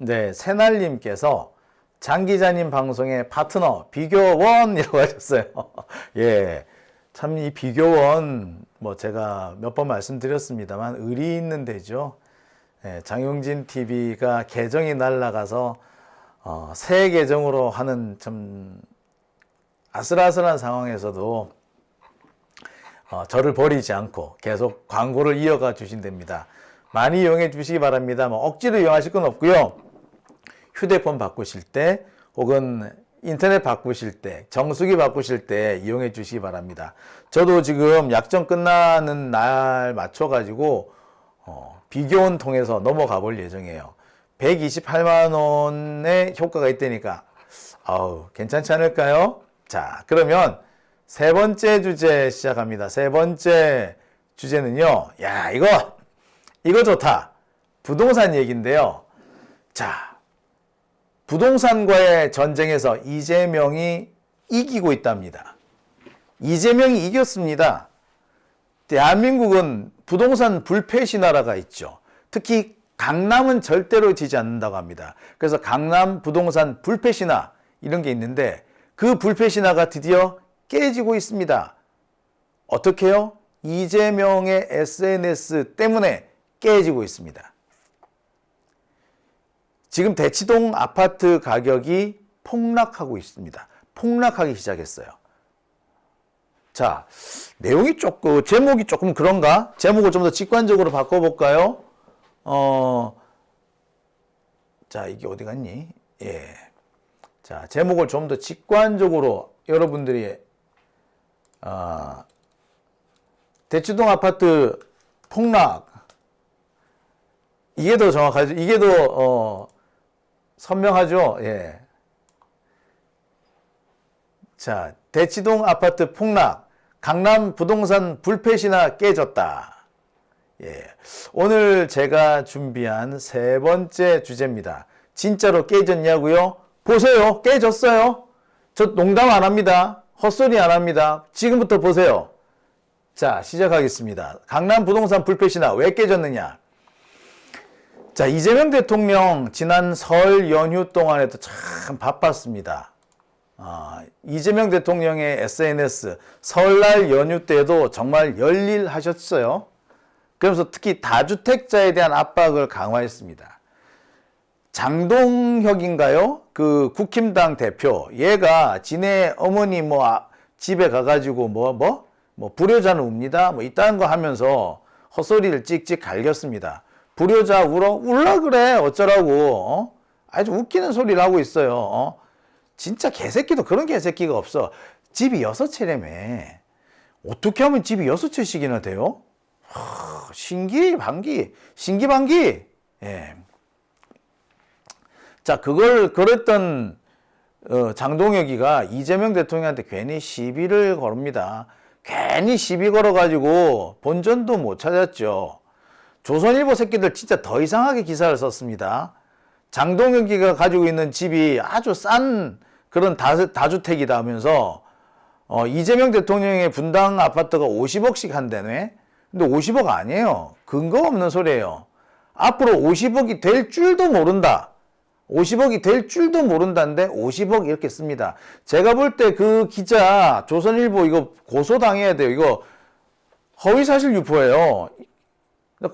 네, 새날님께서 장 기자님 방송의 파트너 비교원이라고 하셨어요. 예, 참 이 비교원 뭐 제가 몇 번 말씀드렸습니다만 의리 있는 데죠. 예, 장용진 TV가 계정이 날라가서 새 계정으로 하는 좀 아슬아슬한 상황에서도 저를 버리지 않고 계속 광고를 이어가 주신답니다. 많이 이용해 주시기 바랍니다. 뭐 억지로 이용하실 건 없고요. 휴대폰 바꾸실 때 혹은 인터넷 바꾸실 때, 정수기 바꾸실 때 이용해 주시기 바랍니다. 저도 지금 약정 끝나는 날 맞춰가지고 비교원 통해서 넘어가 볼 예정이에요. 128만 원의 효과가 있다니까 괜찮지 않을까요? 자, 그러면 세 번째 주제 시작합니다. 세 번째 주제는요. 야, 이거 좋다. 부동산 얘기인데요. 자, 부동산과의 전쟁에서 이재명이 이기고 있답니다. 이재명이 이겼습니다. 대한민국은 부동산 불패시 나라가 있죠. 특히 강남은 절대로 지지 않는다고 합니다. 그래서 강남 부동산 불패신화 이런 게 있는데 그 불패신화가 드디어 깨지고 있습니다. 어떻게요? 이재명의 SNS 때문에 깨지고 있습니다. 지금 대치동 아파트 가격이 폭락하고 있습니다. 폭락하기 시작했어요. 자, 내용이 조금, 제목이 조금 그런가? 제목을 좀 더 직관적으로 바꿔볼까요? 자, 이게 어디 갔니? 예. 자, 제목을 좀 더 직관적으로 여러분들이, 대치동 아파트 폭락. 이게 더 정확하죠? 이게 더, 선명하죠? 예. 자, 대치동 아파트 폭락. 강남 부동산 불패시나 깨졌다. 예. 오늘 제가 준비한 세 번째 주제입니다. 진짜로 깨졌냐고요? 보세요. 깨졌어요. 저 농담 안 합니다. 헛소리 안 합니다. 지금부터 보세요. 자, 시작하겠습니다. 강남 부동산 불패시나 왜 깨졌느냐? 자, 이재명 대통령 지난 설 연휴 동안에도 참 바빴습니다. 이재명 대통령의 SNS 설날 연휴 때도 정말 열일하셨어요. 그러면서 특히 다주택자에 대한 압박을 강화했습니다. 장동혁인가요? 그 국힘당 대표, 얘가 지네 어머니 집에 가가지고 불효자는 웁니다. 이딴 거 하면서 헛소리를 찍찍 갈겼습니다. 불효자 울라 그래 어쩌라고 아주 웃기는 소리를 하고 있어요. 진짜 개새끼도 그런 개새끼가 없어. 집이 6채라며 어떻게 하면 집이 6채씩이나 돼요? 신기반기. 예. 자, 그걸 그랬던 장동혁이가 이재명 대통령한테 괜히 시비를 거릅니다. 괜히 시비 걸어가지고 본전도 못 찾았죠. 조선일보 새끼들 진짜 더 이상하게 기사를 썼습니다. 장동혁이가 가지고 있는 집이 아주 싼 그런 다주택이다 하면서 이재명 대통령의 분당 아파트가 50억씩 한다네. 근데 50억 아니에요. 근거 없는 소리예요. 앞으로 50억이 될 줄도 모른다. 50억이 될 줄도 모른다는데 50억 이렇게 씁니다. 제가 볼 때 그 기자 조선일보 이거 고소당해야 돼요. 이거 허위사실 유포예요.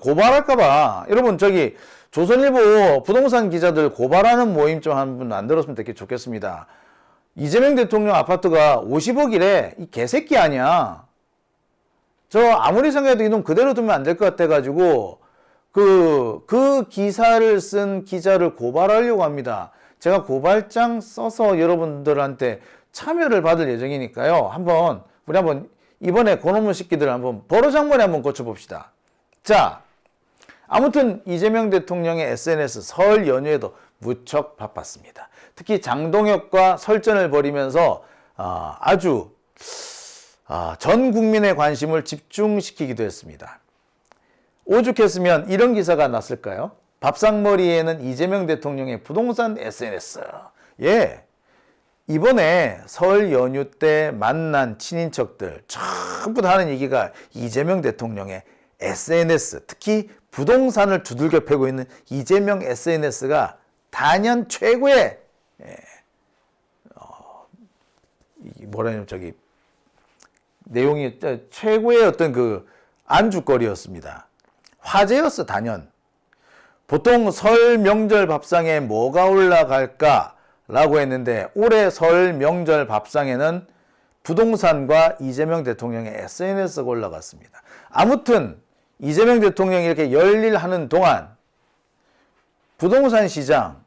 고발할까봐. 여러분 저기 조선일보 부동산 기자들 고발하는 모임 좀 한 분 안 들었으면 되게 좋겠습니다. 이재명 대통령 아파트가 50억이래. 이 개새끼 아니야. 저 아무리 생각해도 이놈 그대로 두면 안 될 것 같아가지고 그 기사를 쓴 기자를 고발하려고 합니다. 제가 고발장 써서 여러분들한테 참여를 받을 예정이니까요. 우리 한번 이번에 그놈의 새끼들 한번 버르장머리 한번 고쳐봅시다. 자, 아무튼 이재명 대통령의 SNS 설 연휴에도 무척 바빴습니다. 특히 장동혁과 설전을 벌이면서 아주 전 국민의 관심을 집중시키기도 했습니다. 오죽했으면 이런 기사가 났을까요? 밥상머리에는 이재명 대통령의 부동산 SNS. 예. 이번에 설 연휴 때 만난 친인척들 전부 다 하는 얘기가 이재명 대통령의 SNS, 특히 부동산을 두들겨 패고 있는 이재명 SNS가 단연 최고의 뭐라냐면 내용이 최고의 어떤 그 안주거리였습니다. 화제였어, 단연. 보통 설 명절 밥상에 뭐가 올라갈까라고 했는데 올해 설 명절 밥상에는 부동산과 이재명 대통령의 SNS가 올라갔습니다. 아무튼 이재명 대통령이 이렇게 열일하는 동안 부동산 시장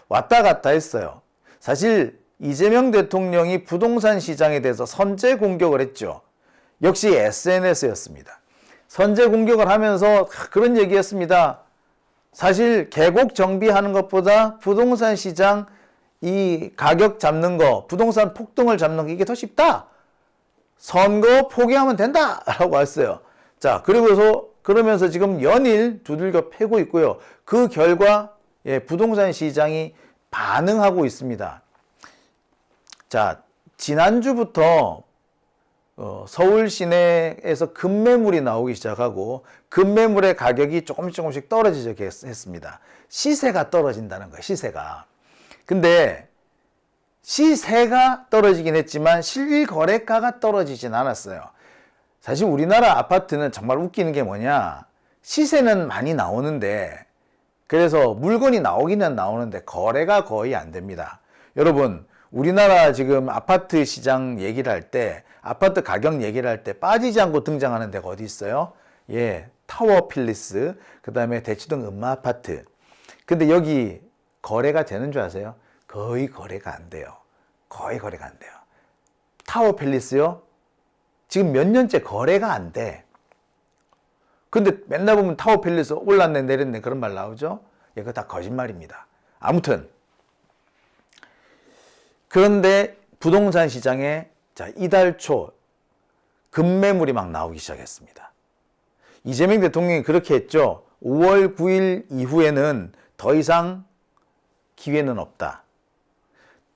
왔다 갔다 했어요. 사실 이재명 대통령이 부동산 시장에 대해서 선제 공격을 했죠. 역시 SNS였습니다. 선제 공격을 하면서 그런 얘기했습니다. 사실 계곡 정비하는 것보다 부동산 시장 이 가격 잡는 거, 부동산 폭등을 잡는 게 이게 더 쉽다. 선거 포기하면 된다 라고 했어요. 자, 그러면서 지금 연일 두들겨 패고 있고요. 그 결과 부동산 시장이 반응하고 있습니다. 자, 지난주부터 서울 시내에서 급매물이 나오기 시작하고 급매물의 가격이 조금씩 떨어지기 했습니다. 시세가 떨어진다는 거예요. 시세가. 근데 시세가 떨어지긴 했지만 실거래가가 떨어지진 않았어요. 사실 우리나라 아파트는 정말 웃기는 게 뭐냐, 시세는 많이 나오는데, 그래서 물건이 나오기는 나오는데 거래가 거의 안 됩니다. 여러분, 우리나라 지금 아파트 시장 얘기를 할 때, 아파트 가격 얘기를 할 때 빠지지 않고 등장하는 데가 어디 있어요? 타워 필리스, 그 다음에 대치동 음마아파트. 근데 여기 거래가 되는 줄 아세요? 거의 거래가 안 돼요. 거의 거래가 안 돼요. 타워 필리스요? 지금 몇 년째 거래가 안 돼. 근데 맨날 보면 타워 필리스 올랐네 내렸네 그런 말 나오죠? 그거 다 거짓말입니다. 아무튼 그런데 부동산 시장에 이달 초 급매물이 막 나오기 시작했습니다. 이재명 대통령이 그렇게 했죠. 5월 9일 이후에는 더 이상 기회는 없다.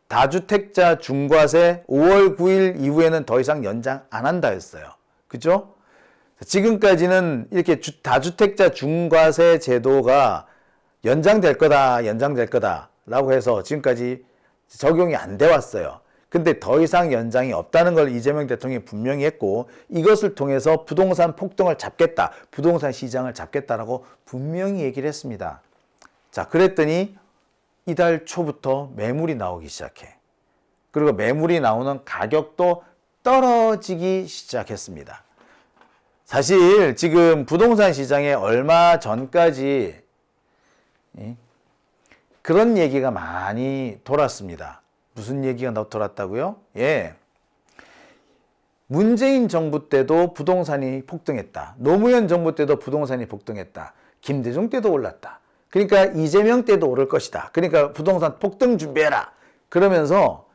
다주택자 중과세 5월 9일 이후에는 더 이상 연장 안 한다 했어요. 그죠? 지금까지는 이렇게 다주택자 중과세 제도가 연장될 거다 라고 해서 지금까지 적용이 안 돼 왔어요. 근데 더 이상 연장이 없다는 걸 이재명 대통령이 분명히 했고, 이것을 통해서 부동산 폭등을 잡겠다, 부동산 시장을 잡겠다라고 분명히 얘기를 했습니다. 자, 그랬더니 이달 초부터 매물이 나오기 시작해. 그리고 매물이 나오는 가격도 떨어지기 시작했습니다. 사실 지금 부동산 시장에 얼마 전까지 그런 얘기가 많이 돌았습니다. 무슨 얘기가 돌았다고요? 문재인 정부 때도 부동산이 폭등했다. 노무현 정부 때도 부동산이 폭등했다. 김대중 때도 올랐다. 그러니까 이재명 때도 오를 것이다. 그러니까 부동산 폭등 준비해라. 그러면서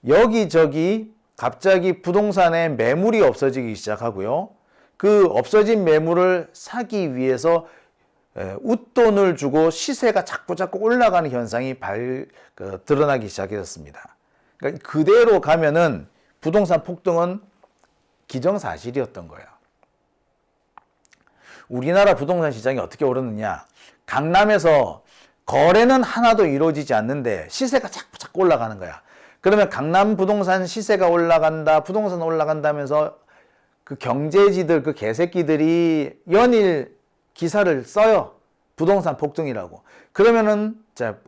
여기저기 갑자기 부동산에 매물이 없어지기 시작하고요. 그 없어진 매물을 사기 위해서 웃돈을 주고 시세가 자꾸 올라가는 현상이 드러나기 시작했습니다. 그러니까 그대로 가면은 부동산 폭등은 기정사실이었던 거예요. 우리나라 부동산 시장이 어떻게 오르느냐? 강남에서 거래는 하나도 이루어지지 않는데 시세가 자꾸 올라가는 거야. 그러면 강남 부동산 시세가 올라간다, 부동산 올라간다면서 그 경제지들, 그 개새끼들이 연일 기사를 써요. 부동산 폭등이라고. 그러면은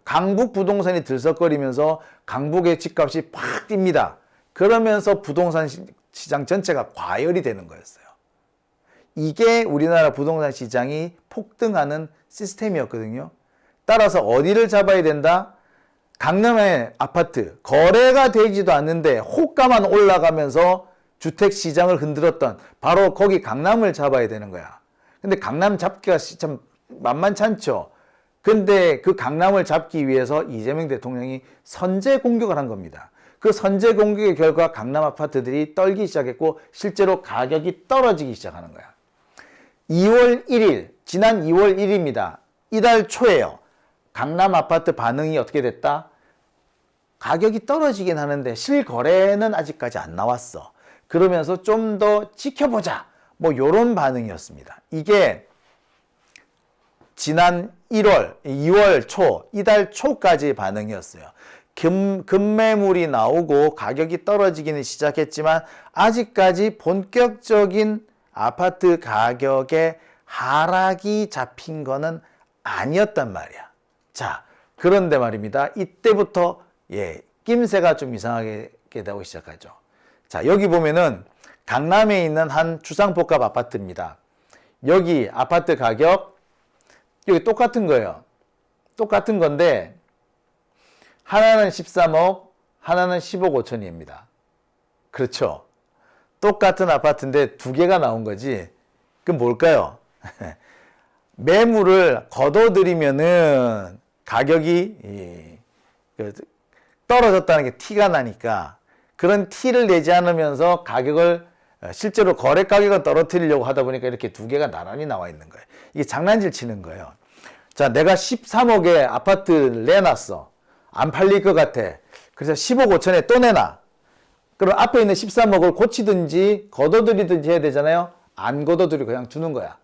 강북 부동산이 들썩거리면서 강북의 집값이 팍 뜁니다. 그러면서 부동산 시장 전체가 과열이 되는 거였어요. 이게 우리나라 부동산 시장이 폭등하는 시스템이었거든요. 따라서 어디를 잡아야 된다? 강남의 아파트, 거래가 되지도 않는데 호가만 올라가면서 주택 시장을 흔들었던 바로 거기 강남을 잡아야 되는 거야. 근데 강남 잡기가 참 만만치 않죠. 근데 그 강남을 잡기 위해서 이재명 대통령이 선제 공격을 한 겁니다. 그 선제 공격의 결과 강남 아파트들이 떨기 시작했고 실제로 가격이 떨어지기 시작하는 거야. 2월 1일, 지난 2월 1일입니다. 이달 초에요. 강남 아파트 반응이 어떻게 됐다? 가격이 떨어지긴 하는데 실거래는 아직까지 안 나왔어. 그러면서 좀 더 지켜보자. 뭐 요런 반응이었습니다. 이게 지난 1월, 2월 초, 이달 초까지 반응이었어요. 급매물이 나오고 가격이 떨어지기는 시작했지만 아직까지 본격적인 아파트 가격의 하락이 잡힌 거는 아니었단 말이야. 자, 그런데 말입니다. 이때부터 낌새가 좀 이상하게 되고 시작하죠. 자, 여기 보면은 강남에 있는 한 주상복합 아파트입니다. 여기 아파트 가격 여기 똑같은 거예요. 똑같은 건데 하나는 13억, 하나는 10억 5천입니다. 그렇죠. 똑같은 아파트인데 두 개가 나온 거지. 그럼 뭘까요? 매물을 걷어들이면은 가격이 떨어졌다는 게 티가 나니까 그런 티를 내지 않으면서 가격을 실제로 거래 가격을 떨어뜨리려고 하다 보니까 이렇게 두 개가 나란히 나와 있는 거예요. 이게 장난질 치는 거예요. 자, 내가 13억에 아파트를 내놨어. 안 팔릴 것 같아. 그래서 10억 5천에 또 내놔. 그럼 앞에 있는 13억을 고치든지 걷어들이든지 해야 되잖아요. 안 걷어들이고 그냥 주는 거야.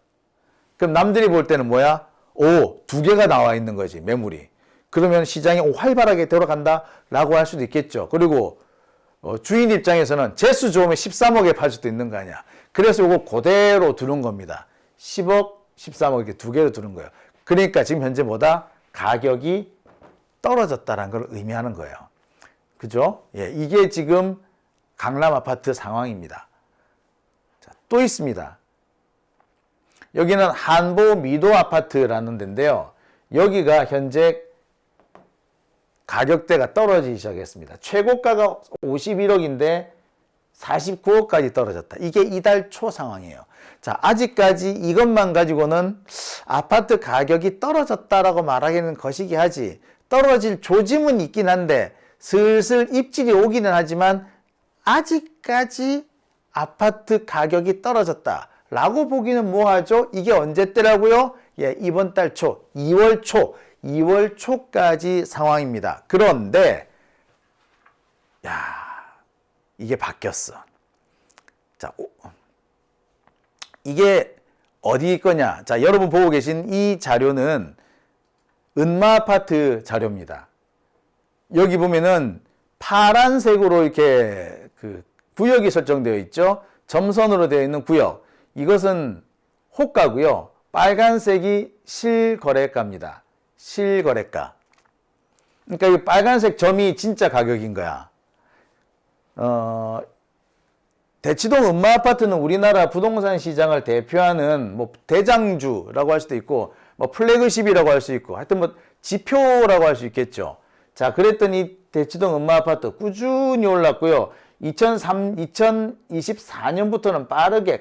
그럼 남들이 볼 때는 뭐야? 오, 두 개가 나와 있는 거지, 매물이. 그러면 시장이 활발하게 돌아간다 라고 할 수도 있겠죠. 그리고 주인 입장에서는 재수 좋으면 13억에 팔 수도 있는 거 아니야. 그래서 이거 그대로 두는 겁니다. 10억, 13억 이렇게 두 개로 두는 거예요. 그러니까 지금 현재 보다 가격이 떨어졌다는 걸 의미하는 거예요. 그죠? 예, 이게 지금 강남 아파트 상황입니다. 자, 또 있습니다. 여기는 한보 미도 아파트라는 데인데요. 여기가 현재 가격대가 떨어지기 시작했습니다. 최고가가 51억인데 49억까지 떨어졌다. 이게 이달 초 상황이에요. 자, 아직까지 이것만 가지고는 아파트 가격이 떨어졌다라고 말하기는 거시기 하지. 떨어질 조짐은 있긴 한데 슬슬 입질이 오기는 하지만 아직까지 아파트 가격이 떨어졌다라고 보기는 뭐하죠? 이게 언제 때라고요? 예, 이번 달 초, 2월 초까지 상황입니다. 그런데 이게 바뀌었어. 자, 이게 어디 거냐? 자, 여러분 보고 계신 이 자료는 은마아파트 자료입니다. 여기 보면은 파란색으로 이렇게 그 구역이 설정되어 있죠. 점선으로 되어 있는 구역. 이것은 호가고요. 빨간색이 실거래가입니다. 실거래가. 그러니까 이 빨간색 점이 진짜 가격인 거야. 대치동 은마아파트는 우리나라 부동산 시장을 대표하는 뭐 대장주라고 할 수도 있고 뭐 플래그십이라고 할 수 있고 하여튼 뭐 지표라고 할 수 있겠죠. 자, 그랬더니 대치동 은마아파트 꾸준히 올랐고요. 2024년부터는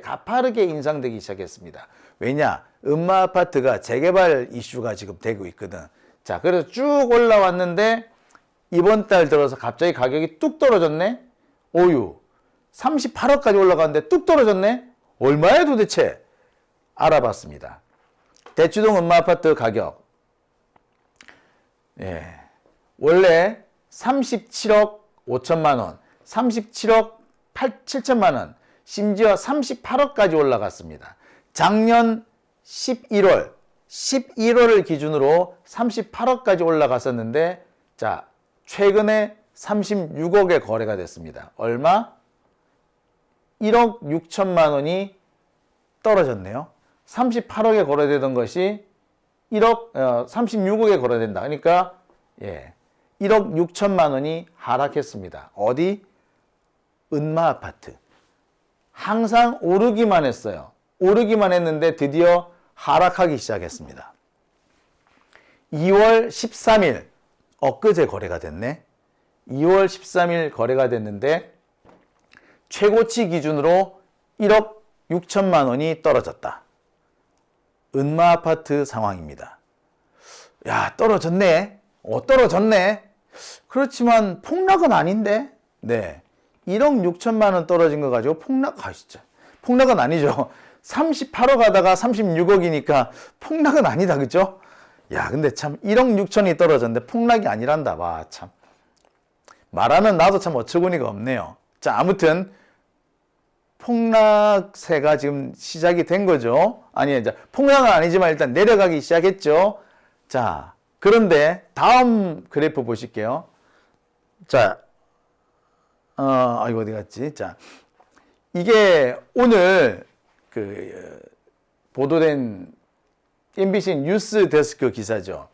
가파르게 인상되기 시작했습니다. 왜냐? 은마아파트가 재개발 이슈가 지금 되고 있거든. 자, 그래서 쭉 올라왔는데 이번 달 들어서 갑자기 가격이 뚝 떨어졌네. 오유. 38억까지 올라갔는데 뚝 떨어졌네. 얼마야 도대체? 알아봤습니다. 대치동 은마아파트 가격. 예. 원래 37억 5천만 원, 37억 7천만 원, 심지어 38억까지 올라갔습니다. 작년 11월을 기준으로 38억까지 올라갔었는데, 자, 최근에 36억에 거래가 됐습니다. 얼마? 1억 6천만 원이 떨어졌네요. 38억에 거래되던 것이 36억에 거래된다. 그러니까, 1억 6천만 원이 하락했습니다. 어디? 은마아파트. 항상 오르기만 했어요. 오르기만 했는데 드디어 하락하기 시작했습니다. 2월 13일, 엊그제 거래가 됐네. 2월 13일 거래가 됐는데 최고치 기준으로 1억 6천만 원이 떨어졌다. 은마아파트 상황입니다. 야, 떨어졌네. 떨어졌네. 그렇지만 폭락은 아닌데. 네. 1억 6천만 원 떨어진 거 가지고 폭락은 아니죠. 38억 하다가 36억이니까 폭락은 아니다. 그죠? 야, 근데 참 1억 6천이 떨어졌는데 폭락이 아니란다. 와, 참. 말하는 나도 참 어처구니가 없네요. 자, 아무튼 폭락세가 지금 시작이 된 거죠. 아니, 이제 폭락은 아니지만 일단 내려가기 시작했죠. 자, 그런데 다음 그래프 보실게요. 자, 이거 어디 갔지? 자, 이게 오늘 보도된 MBC 뉴스 데스크 기사죠.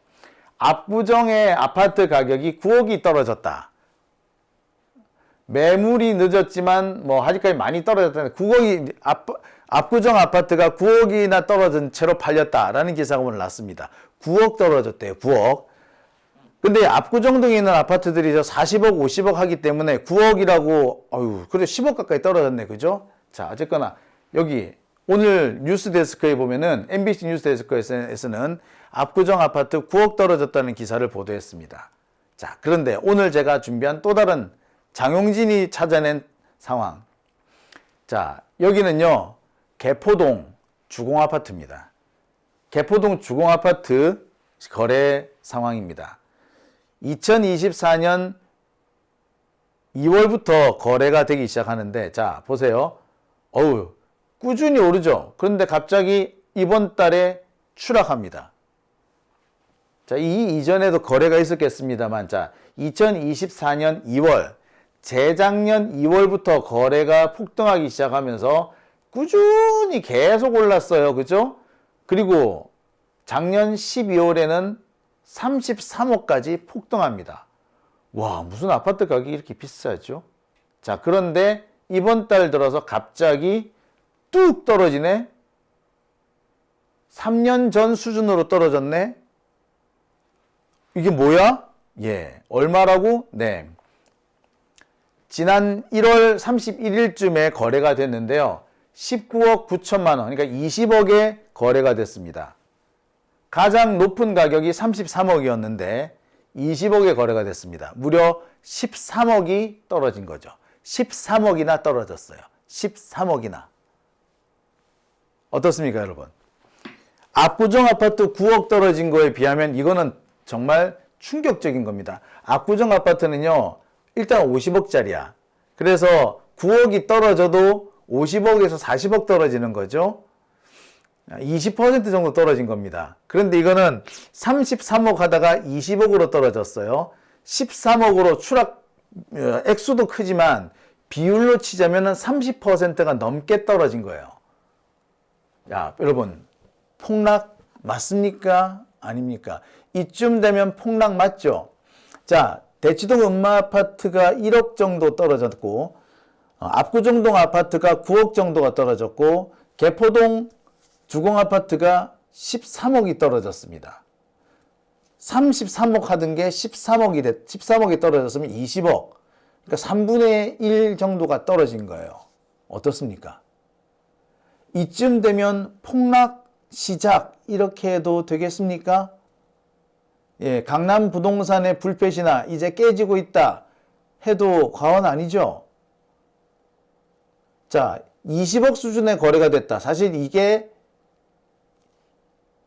압구정의 아파트 가격이 9억이 떨어졌다. 매물이 늦었지만 뭐 아직까지 많이 떨어졌다는데 9억이 압구정 아파트가 9억이나 떨어진 채로 팔렸다라는 기사가 오늘 났습니다. 9억 떨어졌대요. 9억. 근데 압구정 등에 있는 아파트들이 40억, 50억 하기 때문에 9억이라고 그래도 10억 가까이 떨어졌네. 그죠? 자, 어쨌거나 여기 오늘 뉴스 데스크에 보면은 MBC 뉴스 데스크에서는 압구정 아파트 9억 떨어졌다는 기사를 보도했습니다. 자, 그런데 오늘 제가 준비한 또 다른 장용진이 찾아낸 상황. 자, 여기는요, 개포동 주공아파트입니다. 개포동 주공아파트 거래 상황입니다. 2024년 2월부터 거래가 되기 시작하는데, 자, 보세요. 꾸준히 오르죠. 그런데 갑자기 이번 달에 추락합니다. 자, 이 이전에도 거래가 있었겠습니다만, 자, 2024년 2월, 재작년 2월부터 거래가 폭등하기 시작하면서 꾸준히 계속 올랐어요. 그죠? 그리고 작년 12월에는 33억까지 폭등합니다. 와, 무슨 아파트 가격이 이렇게 비싸죠? 자, 그런데 이번 달 들어서 갑자기 뚝 떨어지네? 3년 전 수준으로 떨어졌네? 이게 뭐야? 예, 얼마라고? 네. 지난 1월 31일쯤에 거래가 됐는데요. 19억 9천만 원, 그러니까 20억에 거래가 됐습니다. 가장 높은 가격이 33억이었는데 20억에 거래가 됐습니다. 무려 13억이 떨어진 거죠. 13억이나 떨어졌어요. 13억이나. 어떻습니까, 여러분? 압구정 아파트 9억 떨어진 거에 비하면 이거는 정말 충격적인 겁니다. 압구정 아파트는요, 일단 50억짜리야. 그래서 9억이 떨어져도 50억에서 40억 떨어지는 거죠. 20% 정도 떨어진 겁니다. 그런데 이거는 33억 하다가 20억으로 떨어졌어요. 13억으로 추락, 액수도 크지만 비율로 치자면 30%가 넘게 떨어진 거예요. 야, 여러분, 폭락 맞습니까? 아닙니까? 이쯤 되면 폭락 맞죠? 자, 대치동 음마아파트가 1억 정도 떨어졌고, 압구정동 아파트가 9억 정도가 떨어졌고, 개포동 주공아파트가 13억이 떨어졌습니다. 33억 하던 게 13억이 떨어졌으면 20억. 그러니까 3분의 1 정도가 떨어진 거예요. 어떻습니까? 이쯤 되면 폭락 시작 이렇게 해도 되겠습니까? 예, 강남 부동산의 불패시나 이제 깨지고 있다 해도 과언 아니죠? 자, 20억 수준의 거래가 됐다. 사실 이게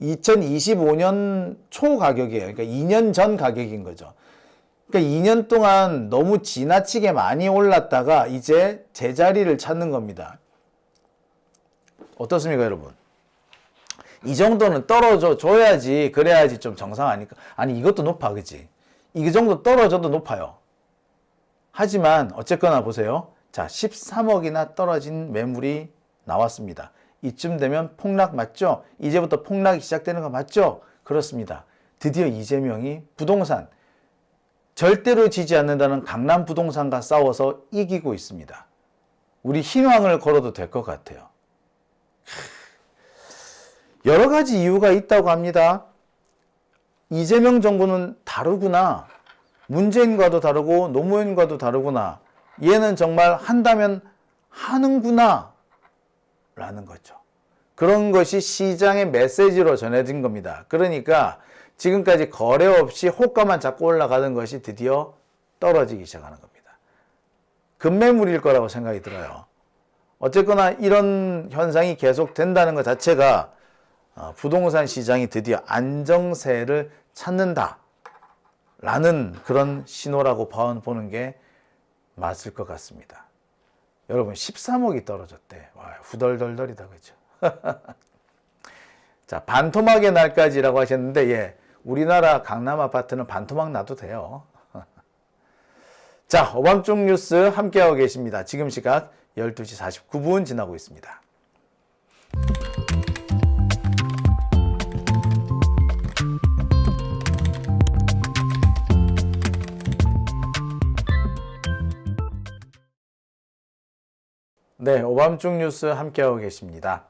2025년 초 가격이에요. 그러니까 2년 전 가격인 거죠. 그러니까 2년 동안 너무 지나치게 많이 올랐다가 이제 제자리를 찾는 겁니다. 어떻습니까, 여러분? 이 정도는 떨어져 줘야지, 그래야지 좀 정상 아닐까? 아니, 이것도 높아, 그치? 이 정도 떨어져도 높아요. 하지만 어쨌거나 보세요. 자, 13억이나 떨어진 매물이 나왔습니다. 이쯤 되면 폭락 맞죠? 이제부터 폭락이 시작되는 거 맞죠? 그렇습니다. 드디어 이재명이 부동산, 절대로 지지 않는다는 강남 부동산과 싸워서 이기고 있습니다. 우리 희망을 걸어도 될 것 같아요. 여러 가지 이유가 있다고 합니다. 이재명 정부는 다르구나. 문재인과도 다르고 노무현과도 다르구나. 얘는 정말 한다면 하는구나. 라는 거죠. 그런 것이 시장의 메시지로 전해진 겁니다. 그러니까 지금까지 거래 없이 호가만 자꾸 올라가던 것이 드디어 떨어지기 시작하는 겁니다. 급매물일 거라고 생각이 들어요. 어쨌거나 이런 현상이 계속된다는 것 자체가 부동산 시장이 드디어 안정세를 찾는다 라는 그런 신호라고 보는 게 맞을 것 같습니다. 여러분 13억이 떨어졌대. 와, 후덜덜덜이다, 그죠? 자, 반토막의 날까지라고 하셨는데, 예, 우리나라 강남 아파트는 반토막 나도 돼요. 자, 오밤중 뉴스 함께하고 계십니다. 지금 시각 12시 49분 지나고 있습니다. 네, 오밤중 뉴스 함께하고 계십니다.